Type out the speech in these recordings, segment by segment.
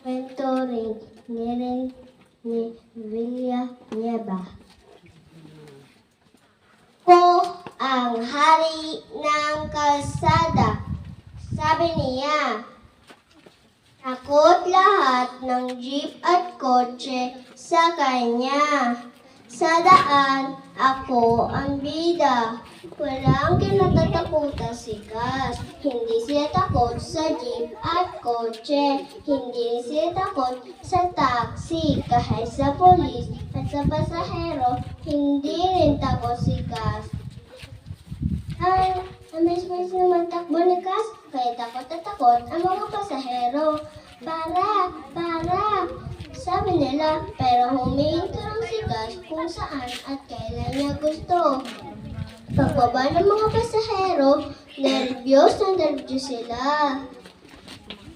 Mentoring ni Villanueva. Ko ang hari ng kalsada, sabi niya. Takot lahat ng jeep at kotse sa kanya. Sa daan, ako ang bida. Walang kinatatakutan si Gus. Hindi siya takot sa jeep at kotse. Hindi sila takot sa taxi. Kahit sa polis at sa pasahero, hindi rin takot si Gus. Ay, namiss-miss naman takbo ni Gus. Kaya takot at takot ang mga pasahero. Para, sabi nila, pero huminto lang si Gus kung saan at kailan niya gusto. Pagbaba ng mga pasahero, nervyos sila.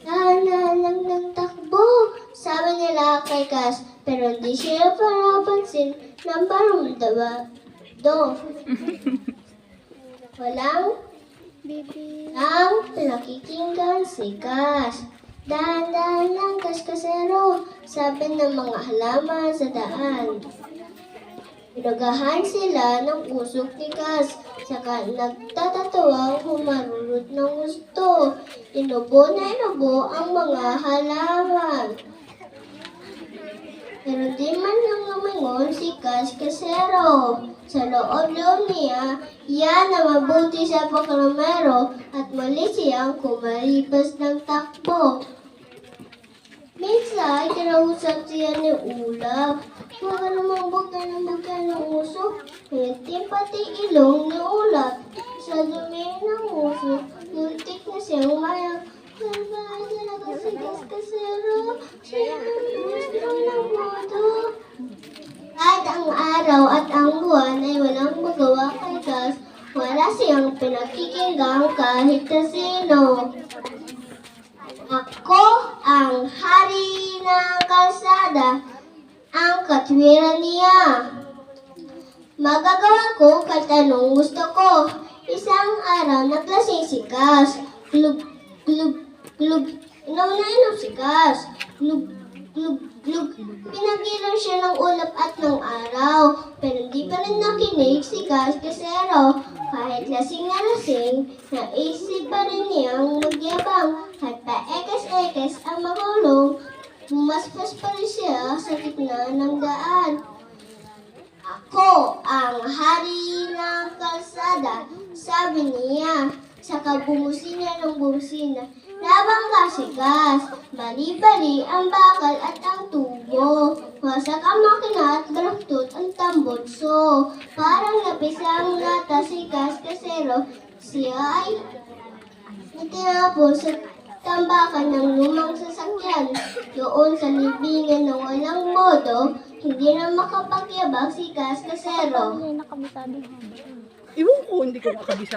Dahan lang ng takbo, sabi nila kay Gus, pero hindi sila panapansin ng barumdaba. Walang pinakikinggan si Gus. Dahan-dahan lang, Gus-Kasero, sabi ng mga halaman sa daan. Pinagahan sila ng usok ni Gus, saka nagtatatawa humarurot ng gusto. Inubo na inubo ang mga halaman. Pero di man lang lumingon si Gus-Kasero. Sa loob-loob niya, yan na mabuti sa pakromero at mali siyang kumalipas ng takbo. Minsan, kinausap siya ni Ulap. Huwag ka namang bugay ng usok. Hindi pati ilong ni Ulap. Sa dumi ng usok, muntik na siyang mayak. Salbahan talaga si Gus-Kasero. Siya ang gusto ng modo. Kahit ang araw at ang buwan ay walang magawa kay Gus, wala siyang pinakikinggan kahit na sino. Ako ang hari ng kalsada, ang katwiran niya. Magagawa ko kahit anong gusto ko. Isang araw naglasing si Gus. Glug, glug, glug. Inom si Gus. Glug, glug, glug. Pinagilan siya ng ulap at ng araw. Pero hindi pa rin nakinig si Gus-Kasero. Kahit lasing na lasing, naisip pa rin niyang magyabang. At paekes-ekes ang makulong, bumaspas pa rin siya sa gitna ng daan. Ako ang hari ng kalsada, sabi niya. Saka bumusina ng bumusina. Nabangga si Gus, bali-bali ang bakal at ang tubo. Wasak ang makina at balaktot ang tambutso. Parang napisang lata si Gus-Kasero, siya ay natinapo sa tambakan ng lumang sasakyan. Doon sa libingan ng walang modo, hindi na makapagyabag si Gus-Kasero. Iwan ko, hindi ko makabisa.